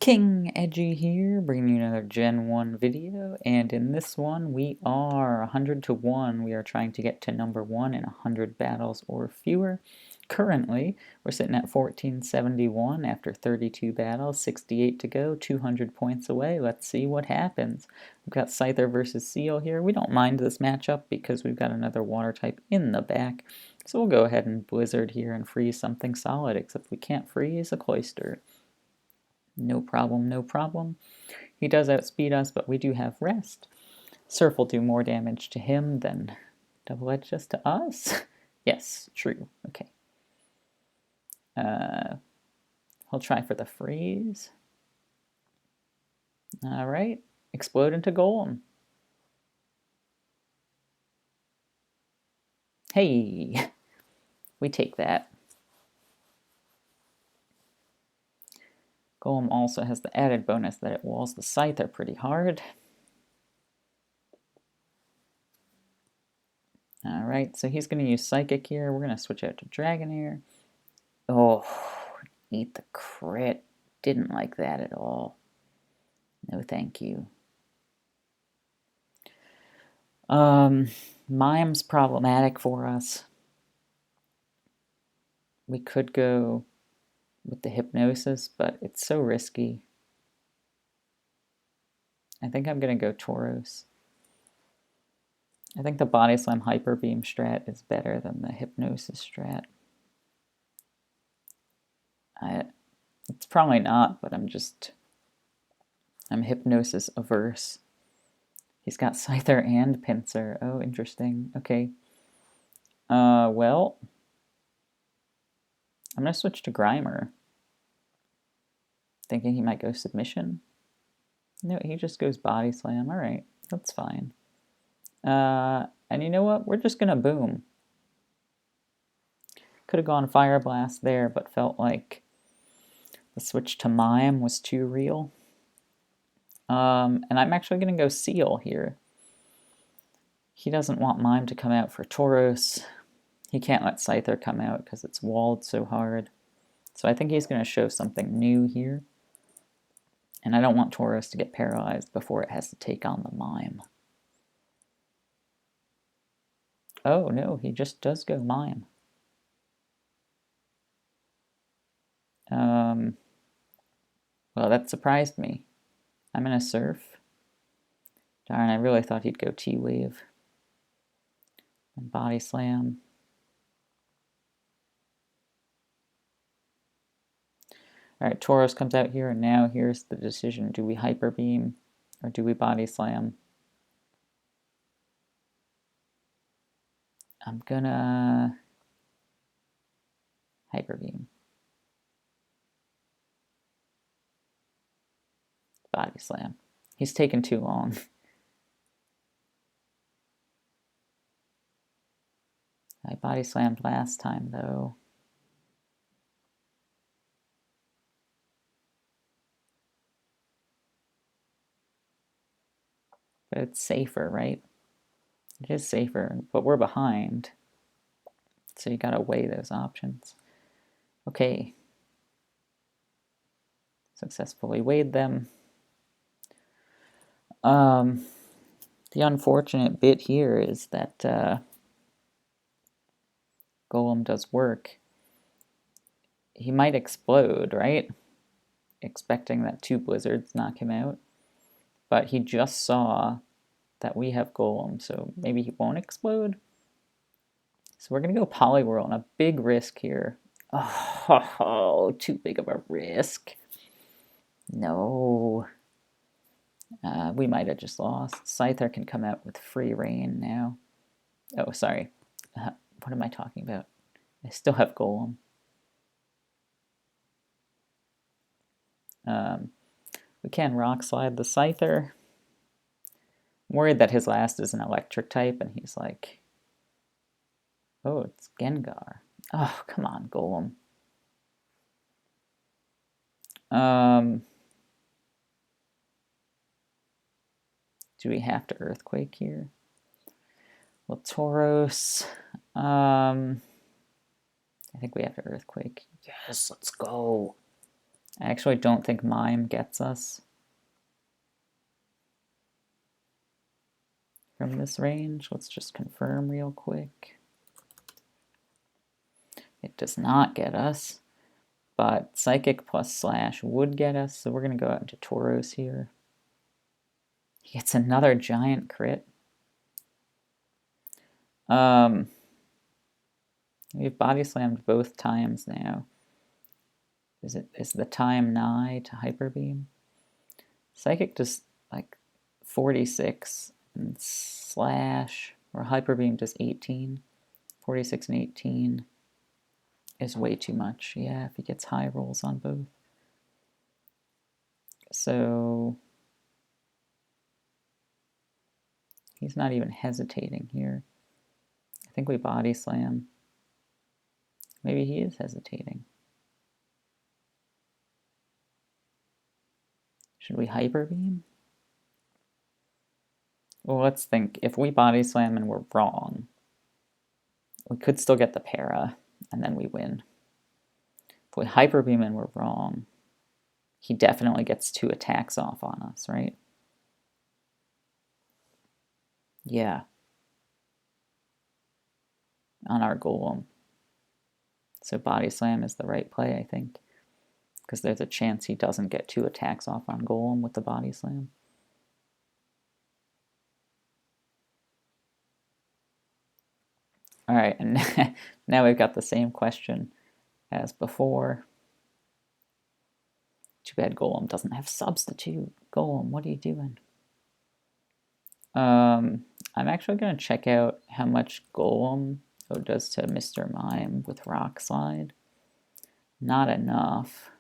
King Edgy here, bringing you another Gen 1 video, and in this one we are 100 to 1. We are trying to get to number 1 in 100 battles or fewer. Currently, we're sitting at 1471 after 32 battles, 68 to go, 200 points away. Let's see what happens. We've got Scyther versus Seal here. We don't mind this matchup because we've got another water type in the back. So we'll go ahead and Blizzard here and freeze something solid, except we can't freeze a Cloister. No problem, no problem. He does outspeed us, but we do have rest. Surf will do more damage to him than Double Edge does to us. Yes, true. Okay. He'll try for the freeze. Alright. Explode into Golem. Hey! We take that. Golem also has the added bonus that it walls the Scyther pretty hard. Alright, so he's going to use Psychic here. We're going to switch out to Dragonair. Oh, eat the crit. Didn't like that at all. No thank you. Mime's problematic for us. We could go with the Hypnosis, but it's so risky. I think I'm going to go Tauros. I think the Body Slam Hyper Beam strat is better than the Hypnosis strat. It's probably not, but I'm Hypnosis averse. He's got Scyther and Pinsir. Oh, interesting. Okay. Well, I'm going to switch to Grimer. Thinking he might go Submission. No, he just goes Body Slam. Alright, that's fine. And you know what? We're just going to Boom. Could have gone Fire Blast there, but felt like the switch to Mime was too real. And I'm actually going to go Seal here. He doesn't want Mime to come out for Tauros. He can't let Scyther come out because it's walled so hard. So I think he's going to show something new here. And I don't want Tauros to get paralyzed before it has to take on the Mime. Oh no, he just does go Mime. Well, that surprised me. I'm going to Surf. Darn, I really thought he'd go T-Wave. And Body Slam. Alright, Tauros comes out here, and now here's the decision. Do we Hyper Beam, or do we Body Slam? I'm gonna Hyper Beam. Body Slam. He's taken too long. I Body Slammed last time, though. But it's safer, right? It is safer, but we're behind. So you gotta weigh those options. Okay. Successfully weighed them. The unfortunate bit here is that Golem does work. He might explode, right? Expecting that 2 blizzards knock him out. But he just saw that we have Golem, so maybe he won't explode. So we're going to go Poliwhirl on a big risk here. Oh, too big of a risk. No. We might have just lost. Scyther can come out with free reign now. Oh, sorry. What am I talking about? I still have Golem. We can Rock Slide the Scyther. I'm worried that his last is an electric type, and he's like, oh, it's Gengar. Oh, come on, Golem. Do we have to Earthquake here? Well, Tauros. I think we have to Earthquake. Yes, let's go. I actually don't think Mime gets us from this range. Let's just confirm real quick. It does not get us, but Psychic plus Slash would get us, so we're going to go out into Tauros here. He gets another giant crit. We've body slammed both times now. Is the time nigh to Hyper Beam? Psychic does like 46 and Slash or Hyper Beam does 18. 46 and 18 is way too much. Yeah, if he gets high rolls on both. So he's not even hesitating here. I think we body slam. Maybe he is hesitating. Should we Hyper Beam? Well, let's think. If we body slam and we're wrong, we could still get the para, and then we win. If we Hyper Beam and we're wrong, he definitely gets 2 attacks off on us, right? Yeah. On our Golem. So body slam is the right play, I think. Because there's a chance he doesn't get 2 attacks off on Golem with the body slam. Alright, and now we've got the same question as before. Too bad Golem doesn't have substitute. Golem, what are you doing? I'm actually going to check out how much Golem does to Mr. Mime with Rock Slide. Not enough.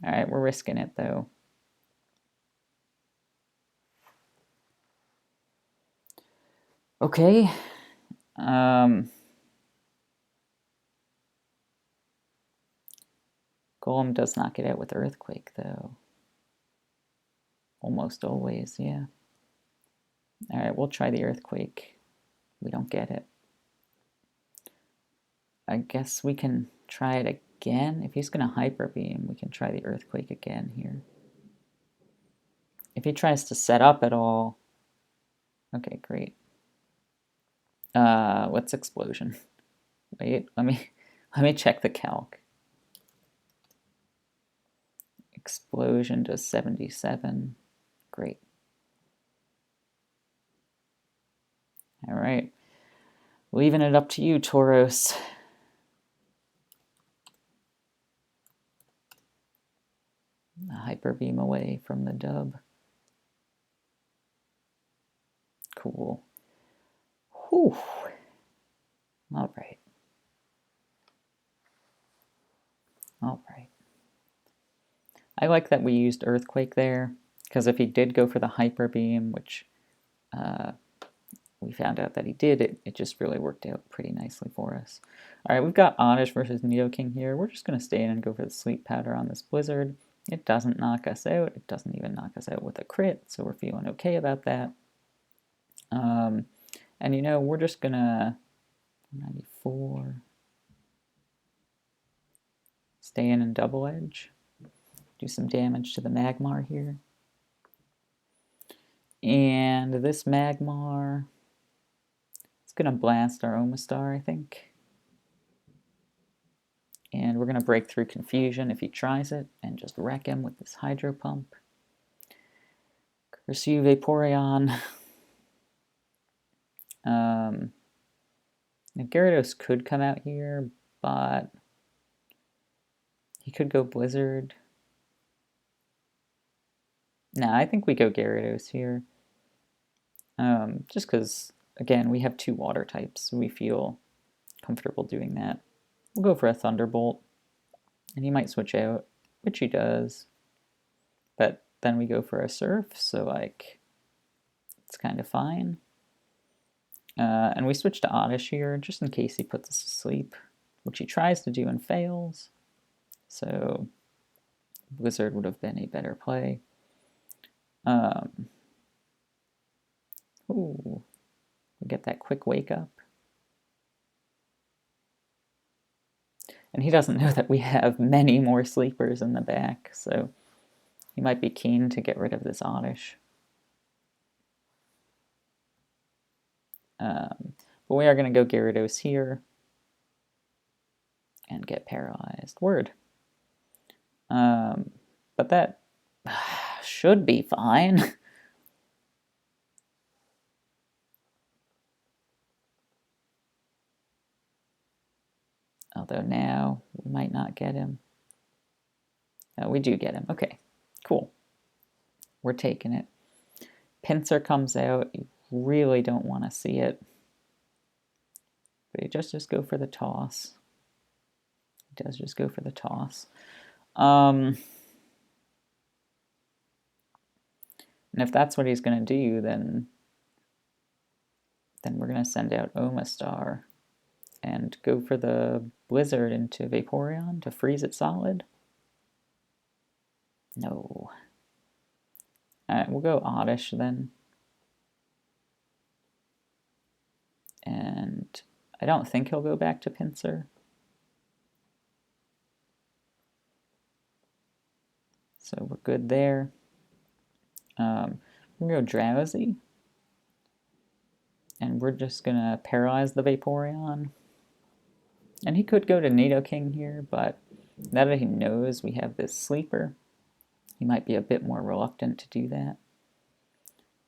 Alright, we're risking it though. Okay. Golem does not get out with Earthquake though. Almost always, yeah. Alright, we'll try the Earthquake. We don't get it. I guess we can try it again. If he's going to Hyper Beam, we can try the Earthquake again here. If he tries to set up at all... Okay, great. What's Explosion? Wait, let me check the calc. Explosion does 77. Great. All right. Leaving it up to you, Tauros. A Hyper Beam away from the dub. Cool. Whew. All right. All right. I like that we used Earthquake there, because if he did go for the Hyper Beam, which we found out that he did, it just really worked out pretty nicely for us. All right, we've got Oddish versus Nidoking here. We're just going to stay in and go for the Sleep Powder on this Blizzard. It doesn't knock us out. It doesn't even knock us out with a crit, so we're feeling okay about that. And you know, we're just going to 94. Stay in and Double Edge. Do some damage to the Magmar here. And this Magmar, it's going to blast our Omastar, I think. And we're going to break through Confusion if he tries it, and just wreck him with this Hydro Pump. Curse you, Vaporeon. Gyarados could come out here, but he could go Blizzard. Nah, I think we go Gyarados here. Just because, again, we have 2 water types, so we feel comfortable doing that. We'll go for a Thunderbolt, and he might switch out, which he does. But then we go for a Surf, so like, it's kind of fine. And we switch to Oddish here, just in case he puts us to sleep, which he tries to do and fails. So Blizzard would have been a better play. Ooh, we get that quick wake up. And he doesn't know that we have many more sleepers in the back, so he might be keen to get rid of this Oddish. But we are going to go Gyarados here and get paralyzed. Word. But that should be fine. Although now we might not get him. No, we do get him. Okay, cool. We're taking it. Pinsir comes out. You really don't want to see it. But he just go for the toss. He does just go for the toss. And if that's what he's going to do, then we're going to send out Omastar and go for the Blizzard into Vaporeon to freeze it solid. No. Alright, we'll go Oddish then. And I don't think he'll go back to Pinsir. So we're good there. We're going to go Drowsy. And we're just going to paralyze the Vaporeon. And he could go to Nidoking here, but now that he knows we have this sleeper, he might be a bit more reluctant to do that.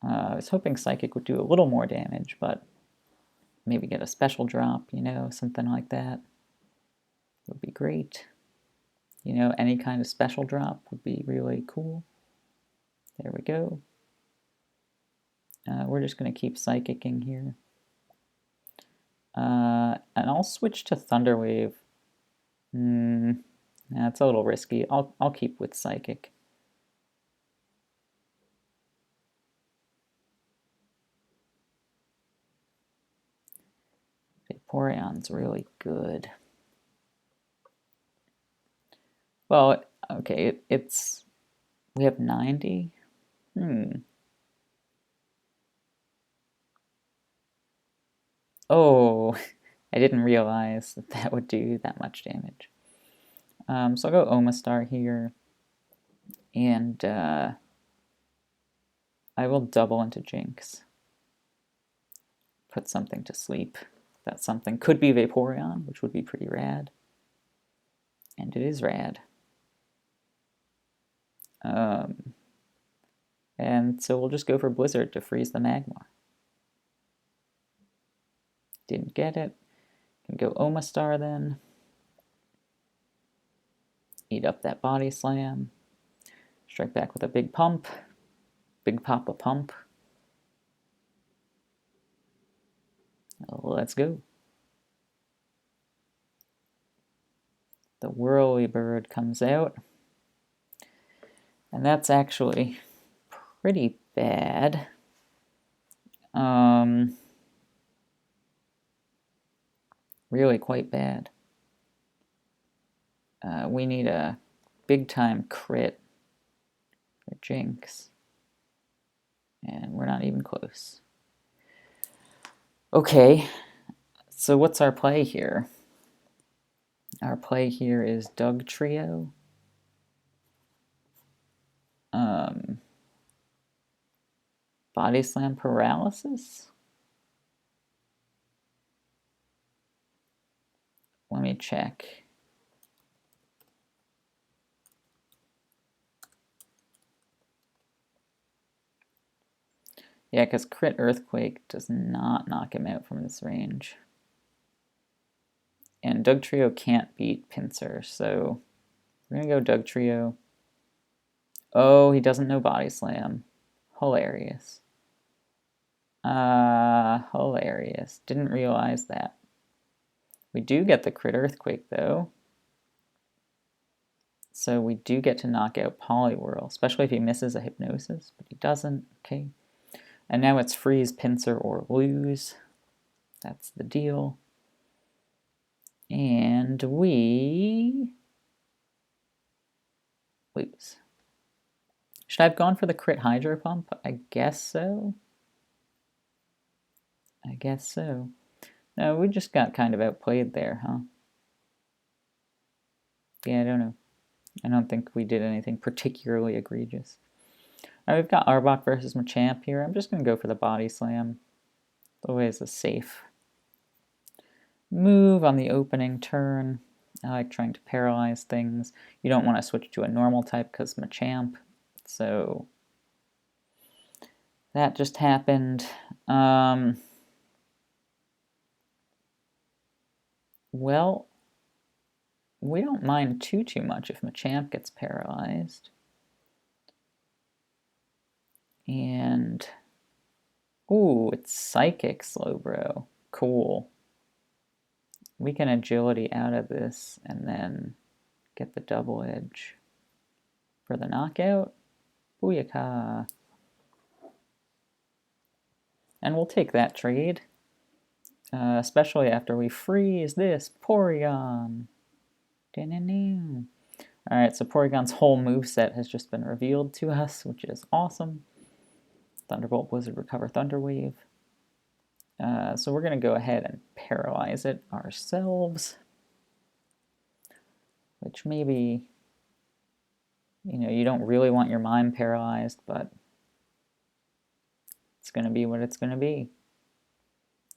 I was hoping Psychic would do a little more damage, but maybe get a special drop, you know, something like that would be great. You know, any kind of special drop would be really cool. There we go. We're just going to keep Psychicking here. And I'll switch to Thunder Wave. That's a little risky. I'll keep with Psychic. Vaporeon's really good. Well, okay, we have 90. Oh, I didn't realize that would do that much damage. So I'll go Omastar here, and I will double into Jinx. Put something to sleep. That something could be Vaporeon, which would be pretty rad. And it is rad. And so we'll just go for Blizzard to freeze the Magmar. Didn't get it. Can go Omastar then. Eat up that Body Slam. Strike back with a big pump. Big Papa Pump. Let's go. The Whirlybird comes out. And that's actually pretty bad. Really quite bad. We need a big-time crit for Jinx. And we're not even close. Okay, so what's our play here? Our play here is Doug Trio. Body Slam Paralysis? Let me check. Yeah, because Crit Earthquake does not knock him out from this range. And Doug Trio can't beat Pinsir, so we're going to go Doug Trio. Oh, he doesn't know Body Slam. Hilarious. Hilarious. Didn't realize that. We do get the Crit Earthquake, though. So we do get to knock out Poliwhirl, especially if he misses a Hypnosis, but he doesn't. Okay. And now it's freeze, Pinsir, or lose. That's the deal. And we lose. Should I have gone for the crit Hydro Pump? I guess so. I guess so. No, we just got kind of outplayed there, huh? Yeah, I don't know. I don't think we did anything particularly egregious. All right, we've got RBY versus Machamp here. I'm just going to go for the body slam. Always a safe move on the opening turn. I like trying to paralyze things. You don't want to switch to a normal type because Machamp. So that just happened. Well, we don't mind too much if Machamp gets paralyzed. And, ooh, it's Psychic Slowbro. Cool. We can agility out of this and then get the double edge for the knockout. Booyaka. And we'll take that trade, especially after we freeze this Porygon. Alright, so Porygon's whole moveset has just been revealed to us, which is awesome. Thunderbolt, Blizzard, Recover, Thunder Wave. So we're going to go ahead and paralyze it ourselves. Which maybe, you don't really want your Mime paralyzed, but it's going to be what it's going to be.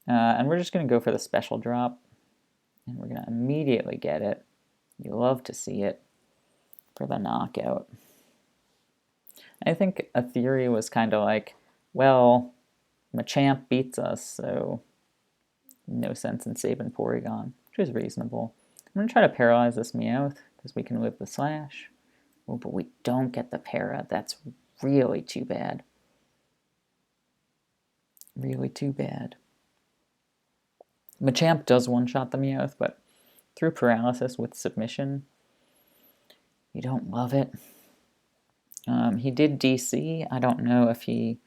And we're just going to go for the special drop. And we're going to immediately get it. You love to see it for the knockout. I think a theory was kind of like, well, Machamp beats us, so no sense in saving Porygon, which is reasonable. I'm going to try to paralyze this Meowth, because we can live the slash. Oh, but we don't get the para. That's really too bad. Really too bad. Machamp does one-shot the Meowth, but through paralysis with submission, you don't love it. He did DC. I don't know if he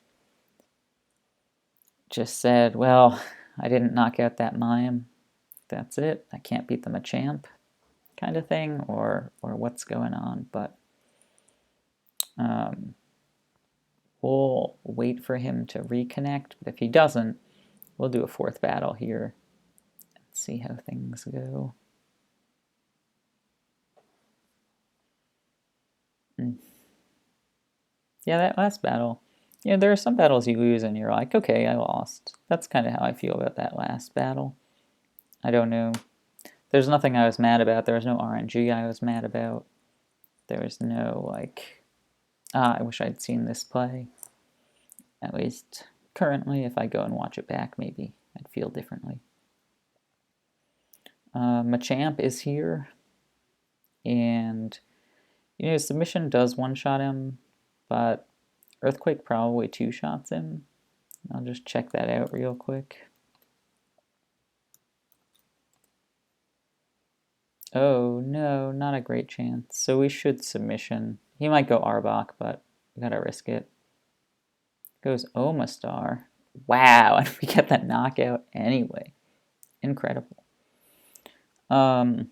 just said, well, I didn't knock out that Mime. That's it. I can't beat the Machamp kind of thing, or what's going on. But we'll wait for him to reconnect. But if he doesn't, we'll do a fourth battle here and see how things go. Yeah, that last battle. There are some battles you lose and you're like, okay, I lost. That's kind of how I feel about that last battle. I don't know. There's nothing I was mad about. There was no RNG I was mad about. There was no, like, I wish I'd seen this play. At least currently, if I go and watch it back, maybe I'd feel differently. Machamp is here. And, submission does one-shot him, but Earthquake probably two-shots him. I'll just check that out real quick. Oh, no, not a great chance. So we should submission. He might go Arbok, but we gotta risk it. Goes Omastar. Wow, and we get that knockout anyway. Incredible. And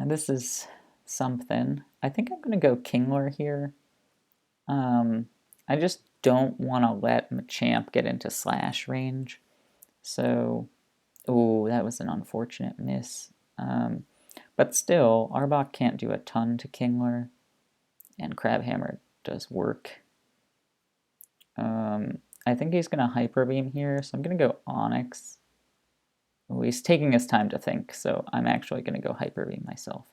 this is something. I think I'm gonna go Kingler here. I just don't want to let Machamp get into slash range. So, ooh, that was an unfortunate miss. But still, Arbok can't do a ton to Kingler, and Crabhammer does work. I think he's going to Hyper Beam here, so I'm going to go Onyx. Ooh, he's taking his time to think, so I'm actually going to go Hyper Beam myself.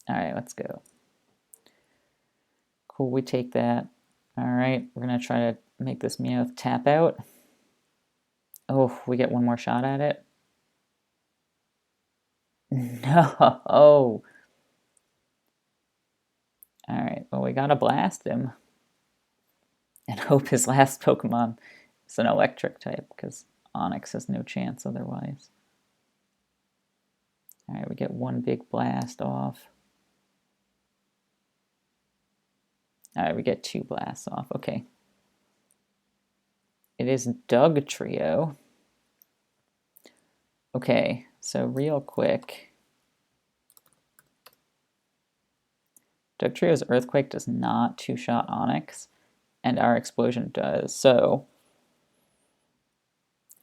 Alright, let's go. Cool, we take that. Alright, we're going to try to make this Meowth tap out. Oh, we get one more shot at it. No! Alright, well, we gotta blast him. And hope his last Pokemon is an electric type, because Onyx has no chance otherwise. Alright, we get one big blast off. Alright, we get two blasts off. Okay. It is Doug Trio. Okay, so real quick. Doug Trio's Earthquake does not two-shot Onyx, and our Explosion does. So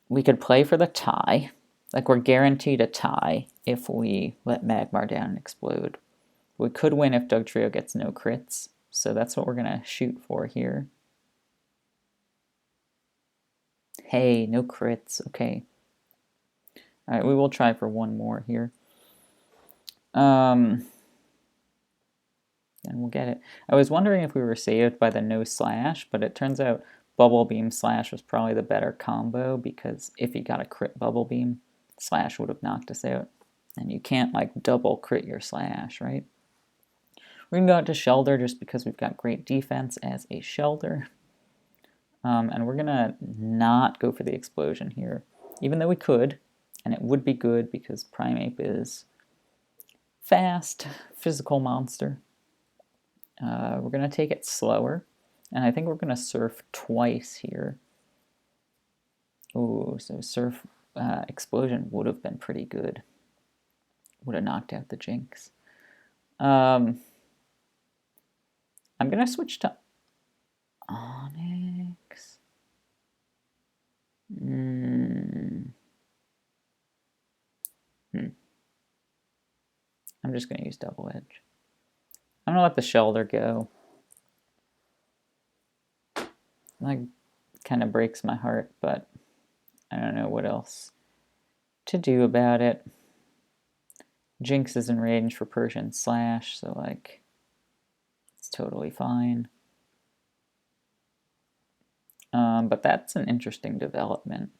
we could play for the tie, Like, we're guaranteed a tie if we let Magmar down and explode. We could win if Dugtrio gets no crits, so that's what we're going to shoot for here. Hey, no crits. Okay. Alright, we will try for one more here. And we'll get it. I was wondering if we were saved by the no slash, but it turns out Bubble Beam slash was probably the better combo, because if he got a crit Bubble Beam, slash would have knocked us out. And you can't, like, double crit your slash, right? We're going to go out to Shelter just because we've got great defense as a Shelter. And we're going to not go for the explosion here, even though we could, and it would be good because Primeape is fast, physical monster. We're going to take it slower, and I think we're going to Surf twice here. Ooh, so Surf Explosion would have been pretty good. Would have knocked out the Jinx. I'm going to switch to Onyx. I'm just going to use Double Edge. I'm going to let the Shelter go. Like, kind of breaks my heart, but I don't know what else to do about it. Jinx is in range for Persian Slash, so, like, it's totally fine. But that's an interesting development.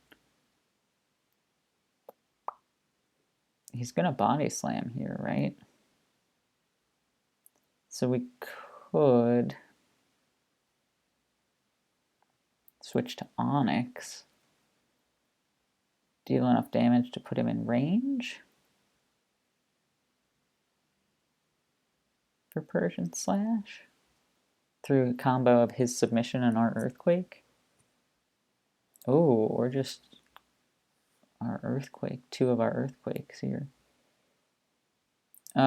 He's going to Body Slam here, right? So we could switch to Onyx. Deal enough damage to put him in range for Persian Slash through a combo of his submission and our Earthquake. Oh, or just our Earthquake, two of our Earthquakes here. He's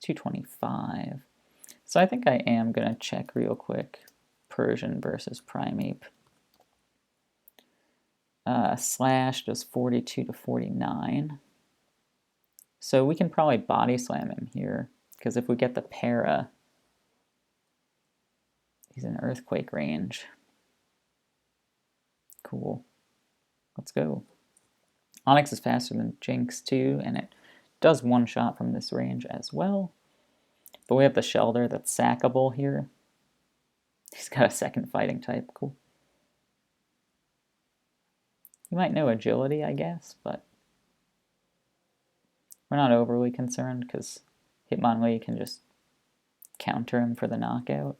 225. So I think I am going to check real quick. Persian versus Primeape. Slash does 42 to 49. So we can probably Body Slam him here, because if we get the para, he's in Earthquake range. Cool. Let's go. Onyx is faster than Jinx too, and it does one shot from this range as well. But we have the Shelter that's sackable here. He's got a second fighting type. Cool. He might know Agility, I guess, but we're not overly concerned because Hitmonlee can just counter him for the knockout.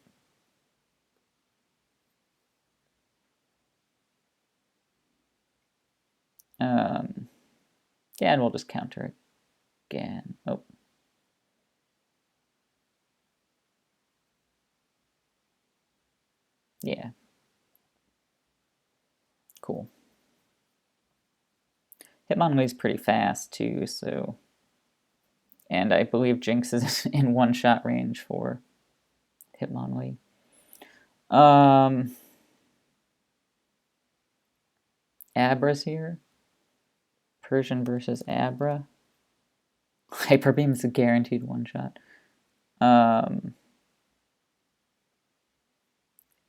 Yeah, and we'll just counter it again. Oh. Yeah. Cool. Hitmonlee's pretty fast too, so... And I believe Jinx is in one-shot range for Hitmonlee. Abra's here. Persian versus Abra. Hyper Beam is a guaranteed one-shot.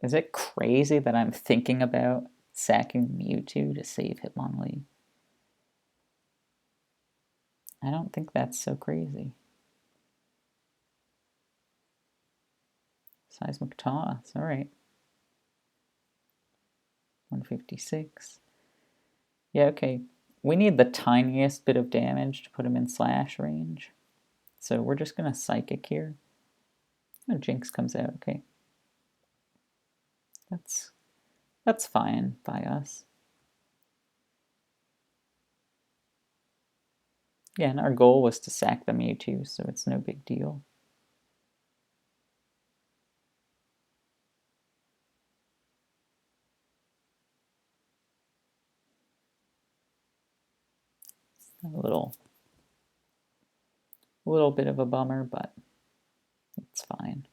Is it crazy that I'm thinking about sacking Mewtwo to save Hitmonlee? I don't think that's so crazy. Seismic Toss, alright. 156. Yeah, okay. We need the tiniest bit of damage to put him in slash range. So we're just going to Psychic here. Oh, Jinx comes out, okay. That's fine by us. Yeah, and our goal was to sack the Mewtwo, so it's no big deal. A little bit of a bummer, but it's fine.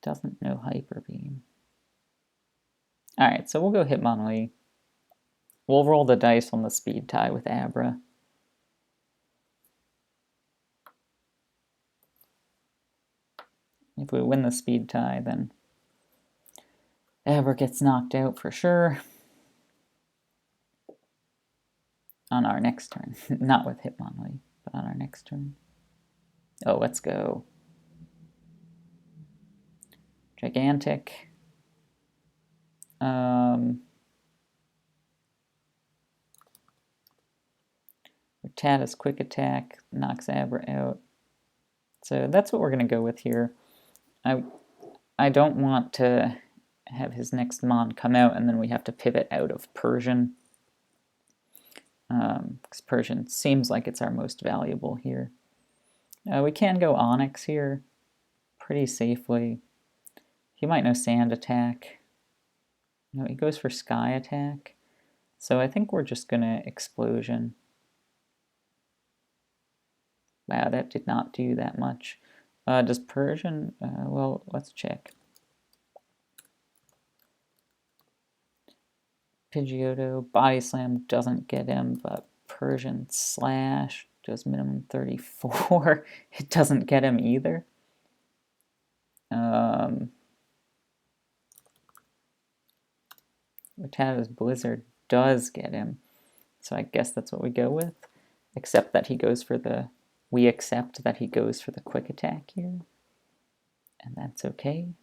Doesn't know Hyper Beam. Alright, so we'll go Hitmonlee. We'll roll the dice on the speed tie with Abra. If we win the speed tie, then Abra gets knocked out for sure. On our next turn. Not with Hitmonlee, but on our next turn. Oh, let's go. Gigantic. Rattata's quick attack knocks Abra out. So that's what we're going to go with here. I don't want to have his next Mon come out and then we have to pivot out of Persian. Because Persian seems like it's our most valuable here. We can go Onyx here pretty safely. He might know Sand Attack. No, he goes for Sky Attack. So I think we're just going to Explosion. Wow, that did not do that much. Does Persian... well, let's check. Pidgeotto, Body Slam doesn't get him, but Persian Slash does minimum 34. It doesn't get him either. Rattata's Blizzard does get him, so I guess that's what we go with. Except that he goes for the... We accept that he goes for the quick attack here, and that's okay.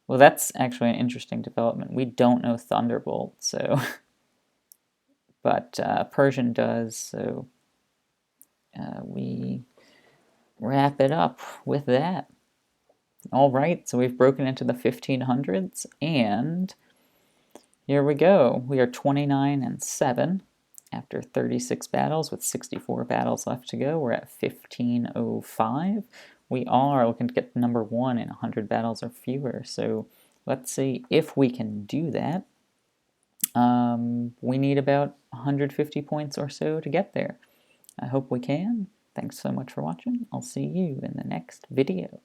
Well, that's actually an interesting development. We don't know Thunderbolt, so... but Persian does, so we wrap it up with that. All right, so we've broken into the 1500s, and here we go. We are 29-7 after 36 battles with 64 battles left to go. We're at 1505. We are looking to get number 1 in 100 battles or fewer, so let's see if we can do that. We need about 150 points or so to get there. I hope we can. Thanks so much for watching. I'll see you in the next video.